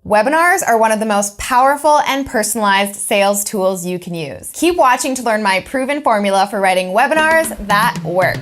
Webinars are one of the most powerful and personalized sales tools you can use. Keep watching to learn my proven formula for writing webinars that work.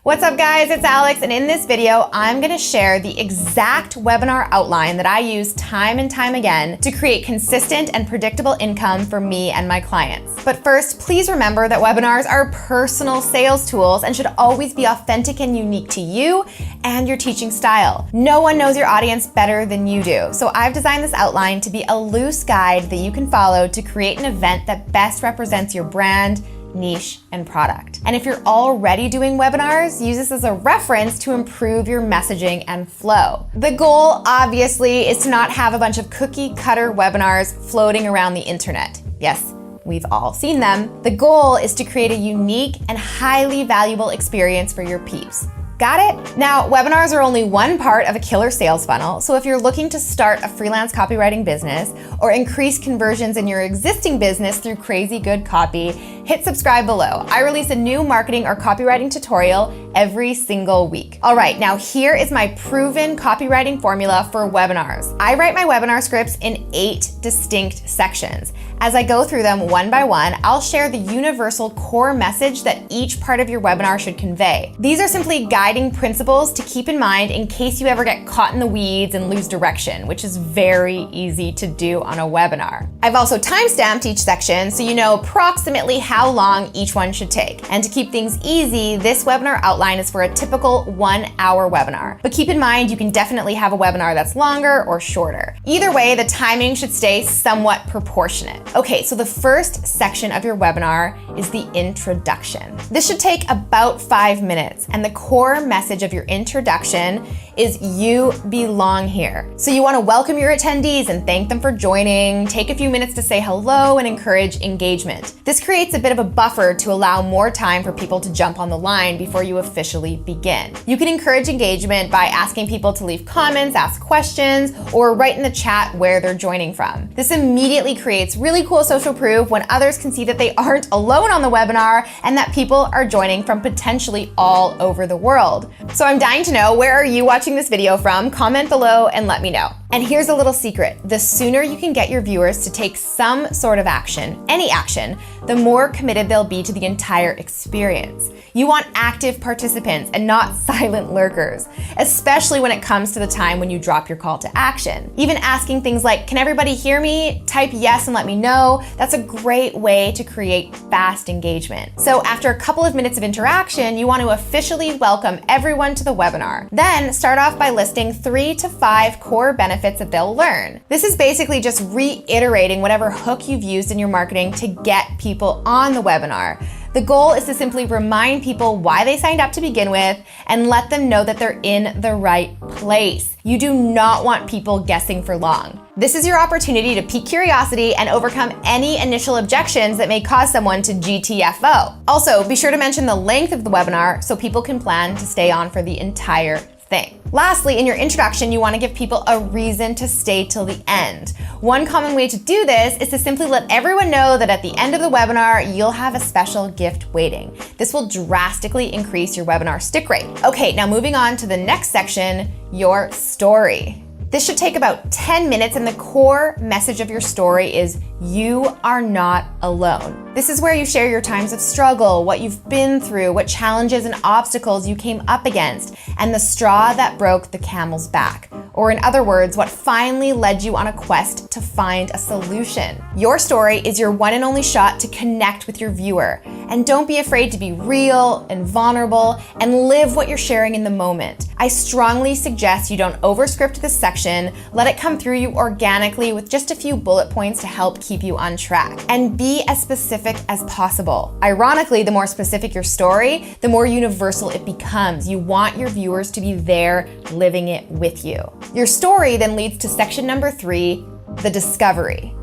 What's up guys, it's Alex, and in this video, I'm gonna share the exact webinar outline that I use time and time again to create consistent and predictable income for me and my clients. But first, please remember that webinars are personal sales tools and should always be authentic and unique to you and your teaching style. No one knows your audience better than you do, so I've designed this outline to be a loose guide that you can follow to create an event that best represents your brand, niche, and product. And if you're already doing webinars, use this as a reference to improve your messaging and flow. The goal, obviously, is to not have a bunch of cookie cutter webinars floating around the internet. Yes, we've all seen them. The goal is to create a unique and highly valuable experience for your peeps. Got it? Now, webinars are only one part of a killer sales funnel, so if you're looking to start a freelance copywriting business or increase conversions in your existing business through crazy good copy, hit subscribe below. I release a new marketing or copywriting tutorial every single week. All right, now here is my proven copywriting formula for webinars. I write my webinar scripts in 8 distinct sections. As I go through them one by one, I'll share the universal core message that each part of your webinar should convey. These are simply guiding principles to keep in mind in case you ever get caught in the weeds and lose direction, which is very easy to do on a webinar. I've also timestamped each section so you know approximately how long each one should take. And to keep things easy, this webinar outline is for a typical 1-hour webinar. But keep in mind, you can definitely have a webinar that's longer or shorter. Either way, the timing should stay somewhat proportionate. Okay, so the first section of your webinar is the introduction. This should take about 5 minutes, and the core message of your introduction is you belong here. So you want to welcome your attendees and thank them for joining, take a few minutes to say hello and encourage engagement. This creates a bit of a buffer to allow more time for people to jump on the line before you officially begin. You can encourage engagement by asking people to leave comments, ask questions, or write in the chat where they're joining from. This immediately creates really cool social proof when others can see that they aren't alone on the webinar and that people are joining from potentially all over the world. So I'm dying to know, where are you watching this video from? Comment below and let me know. And here's a little secret. The sooner you can get your viewers to take some sort of action, any action, the more committed they'll be to the entire experience. You want active participants and not silent lurkers, especially when it comes to the time when you drop your call to action. Even asking things like, can everybody hear me? Type yes and let me know. That's a great way to create fast engagement. So after a couple of minutes of interaction, you want to officially welcome everyone to the webinar. Then start off by listing 3 to 5 core benefits that they'll learn. This is basically just reiterating whatever hook you've used in your marketing to get people on the webinar. The goal is to simply remind people why they signed up to begin with and let them know that they're in the right place. You do not want people guessing for long. This is your opportunity to pique curiosity and overcome any initial objections that may cause someone to GTFO. Also, be sure to mention the length of the webinar so people can plan to stay on for the entire thing. Lastly, in your introduction, you want to give people a reason to stay till the end. One common way to do this is to simply let everyone know that at the end of the webinar, you'll have a special gift waiting. This will drastically increase your webinar stick rate. Okay, now moving on to the next section, your story. This should take about 10 minutes, and the core message of your story is you are not alone. This is where you share your times of struggle, what you've been through, what challenges and obstacles you came up against, and the straw that broke the camel's back. Or in other words, what finally led you on a quest to find a solution. Your story is your one and only shot to connect with your viewer. And don't be afraid to be real and vulnerable and live what you're sharing in the moment. I strongly suggest you don't overscript this section, let it come through you organically with just a few bullet points to help keep you on track. And be as specific as possible. Ironically, the more specific your story, the more universal it becomes. You want your viewers to be there living it with you. Your story then leads to section number 3, the discovery.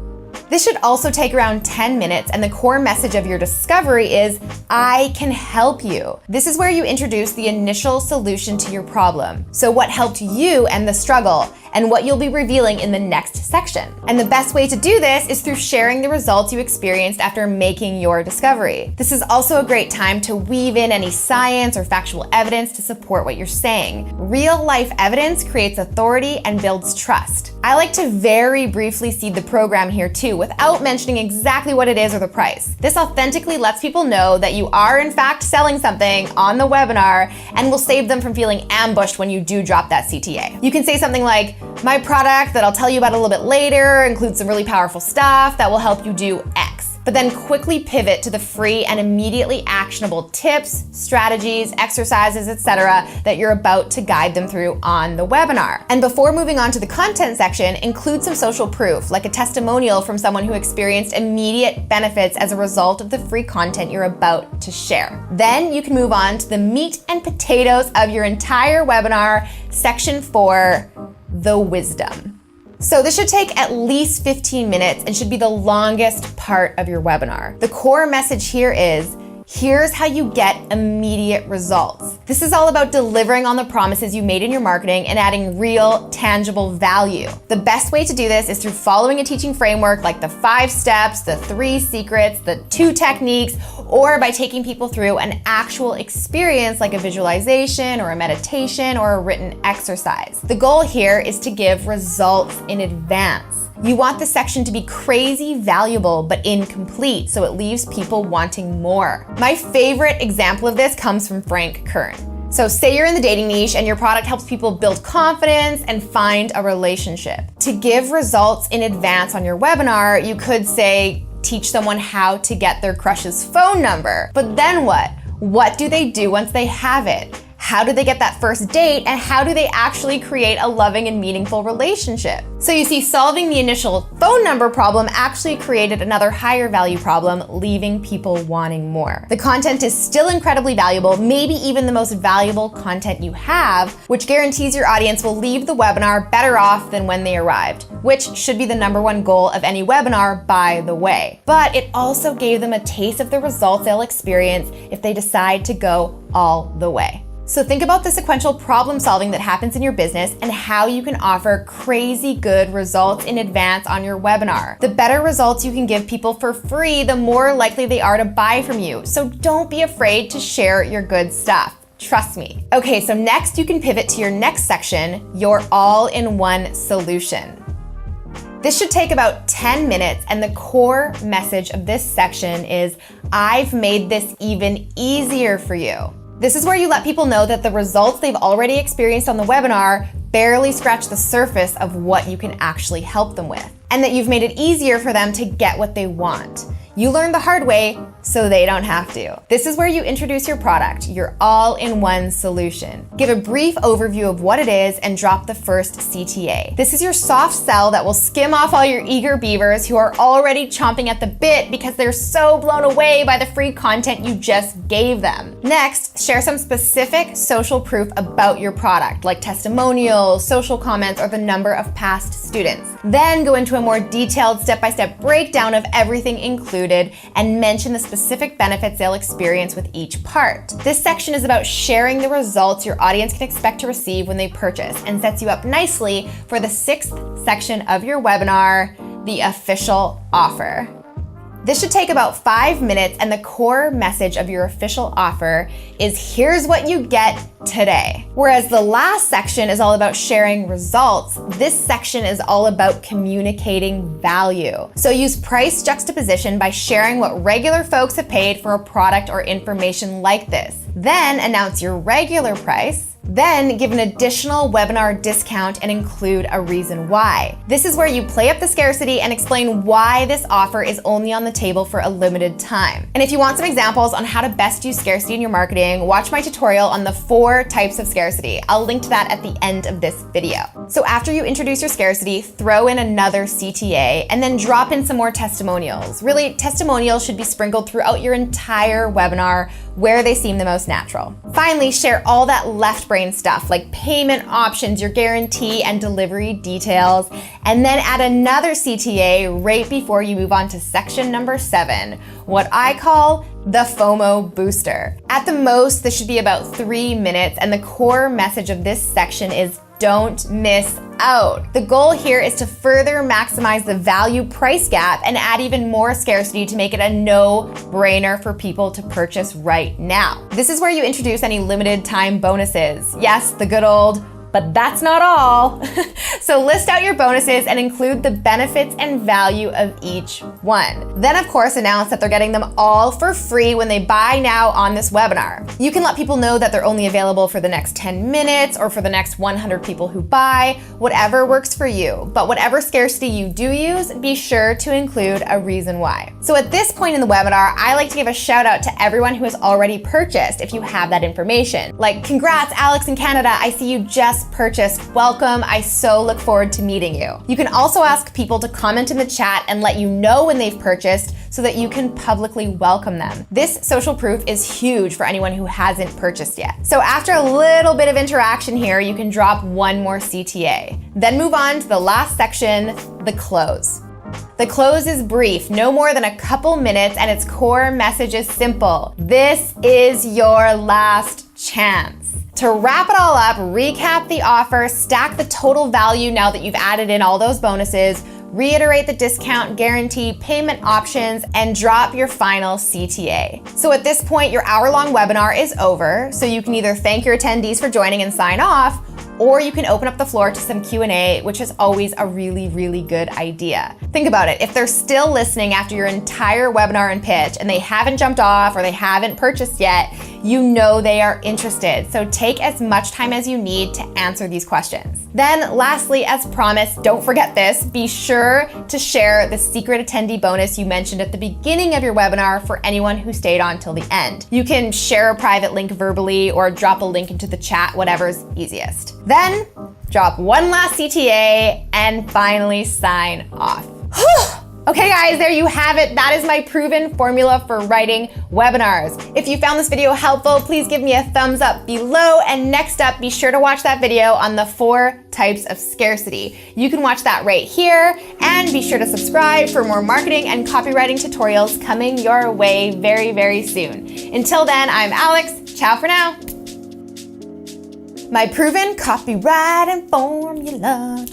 This should also take around 10 minutes, and the core message of your discovery is, I can help you. This is where you introduce the initial solution to your problem. So what helped you end the struggle? and what you'll be revealing in the next section. And the best way to do this is through sharing the results you experienced after making your discovery. This is also a great time to weave in any science or factual evidence to support what you're saying. Real life evidence creates authority and builds trust. I like to very briefly seed the program here too, without mentioning exactly what it is or the price. This authentically lets people know that you are in fact selling something on the webinar and will save them from feeling ambushed when you do drop that CTA. You can say something like, my product that I'll tell you about a little bit later includes some really powerful stuff that will help you do X. But then quickly pivot to the free and immediately actionable tips, strategies, exercises, etc. that you're about to guide them through on the webinar. And before moving on to the content section, include some social proof, like a testimonial from someone who experienced immediate benefits as a result of the free content you're about to share. Then you can move on to the meat and potatoes of your entire webinar, section 4, the wisdom. So this should take at least 15 minutes and should be the longest part of your webinar. The core message here is, here's how you get immediate results. This is all about delivering on the promises you made in your marketing and adding real, tangible value. The best way to do this is through following a teaching framework like the 5 steps, the 3 secrets, the 2 techniques, or by taking people through an actual experience like a visualization or a meditation or a written exercise. The goal here is to give results in advance. You want the section to be crazy valuable but incomplete, so it leaves people wanting more. My favorite example of this comes from Frank Kern. So say you're in the dating niche and your product helps people build confidence and find a relationship. To give results in advance on your webinar, you could say, teach someone how to get their crush's phone number. But then what? What do they do once they have it? How do they get that first date, and how do they actually create a loving and meaningful relationship? So you see, solving the initial phone number problem actually created another higher value problem, leaving people wanting more. The content is still incredibly valuable, maybe even the most valuable content you have, which guarantees your audience will leave the webinar better off than when they arrived, which should be the #1 goal of any webinar, by the way. But it also gave them a taste of the results they'll experience if they decide to go all the way. So think about the sequential problem solving that happens in your business and how you can offer crazy good results in advance on your webinar. The better results you can give people for free, the more likely they are to buy from you. So don't be afraid to share your good stuff. Trust me. Okay, so next you can pivot to your next section, your all-in-one solution. This should take about 10 minutes, and the core message of this section is, I've made this even easier for you. This is where you let people know that the results they've already experienced on the webinar barely scratch the surface of what you can actually help them with, and that you've made it easier for them to get what they want. You learned the hard way, so they don't have to. This is where you introduce your product, your all-in-one solution. Give a brief overview of what it is and drop the first CTA. This is your soft sell that will skim off all your eager beavers who are already chomping at the bit because they're so blown away by the free content you just gave them. Next, share some specific social proof about your product, like testimonials, social comments, or the number of past students. Then go into a more detailed step-by-step breakdown of everything included and mention the specific benefits they'll experience with each part. This section is about sharing the results your audience can expect to receive when they purchase, and sets you up nicely for the 6th section of your webinar, the official offer. This should take about 5 minutes, and the core message of your official offer is, here's what you get today. Whereas the last section is all about sharing results, this section is all about communicating value. So use price juxtaposition by sharing what regular folks have paid for a product or information like this. Then announce your regular price. Then give an additional webinar discount and include a reason why. This is where you play up the scarcity and explain why this offer is only on the table for a limited time. And if you want some examples on how to best use scarcity in your marketing, watch my tutorial on the 4 types of scarcity. I'll link to that at the end of this video. So after you introduce your scarcity, throw in another CTA and then drop in some more testimonials. Really, testimonials should be sprinkled throughout your entire webinar where they seem the most natural. Finally, share all that left brain stuff like payment options, your guarantee, and delivery details, and then add another CTA right before you move on to section number 7, what I call the FOMO-BOOSTER. At the most, this should be about 3 minutes, and the core message of this section is don't miss out. The goal here is to further maximize the value price gap and add even more scarcity to make it a no-brainer for people to purchase right now. This is where you introduce any limited time bonuses. Yes, the good old, but that's not all. So list out your bonuses and include the benefits and value of each one. Then of course announce that they're getting them all for free when they buy now on this webinar. You can let people know that they're only available for the next 10 minutes or for the next 100 people who buy, whatever works for you. But whatever scarcity you do use, be sure to include a reason why. So at this point in the webinar, I like to give a shout out to everyone who has already purchased if you have that information. Like, congrats, Alex in Canada, I see you just purchased. Welcome, I so look forward to meeting you. You can also ask people to comment in the chat and let you know when they've purchased so that you can publicly welcome them. This social proof is huge for anyone who hasn't purchased yet. So after a little bit of interaction here, you can drop one more CTA. Then move on to the last section, the close. The close is brief, no more than a couple minutes, and its core message is simple. This is your last chance. To wrap it all up, recap the offer, stack the total value now that you've added in all those bonuses, reiterate the discount, guarantee, payment options, and drop your final CTA. So at this point, your hour-long webinar is over, so you can either thank your attendees for joining and sign off, or you can open up the floor to some Q&A, which is always a really, really good idea. Think about it. If they're still listening after your entire webinar and pitch and they haven't jumped off or they haven't purchased yet, you know they are interested. So take as much time as you need to answer these questions. Then lastly, as promised, don't forget this, be sure to share the secret attendee bonus you mentioned at the beginning of your webinar for anyone who stayed on till the end. You can share a private link verbally or drop a link into the chat, whatever's easiest. Then drop one last CTA and finally sign off. Okay guys, there you have it. That is my proven formula for writing webinars. If you found this video helpful, please give me a thumbs up below. And next up, be sure to watch that video on the 4 types of scarcity. You can watch that right here, and be sure to subscribe for more marketing and copywriting tutorials coming your way very, very soon. Until then, I'm Alex. Ciao for now. My proven copywriting formula.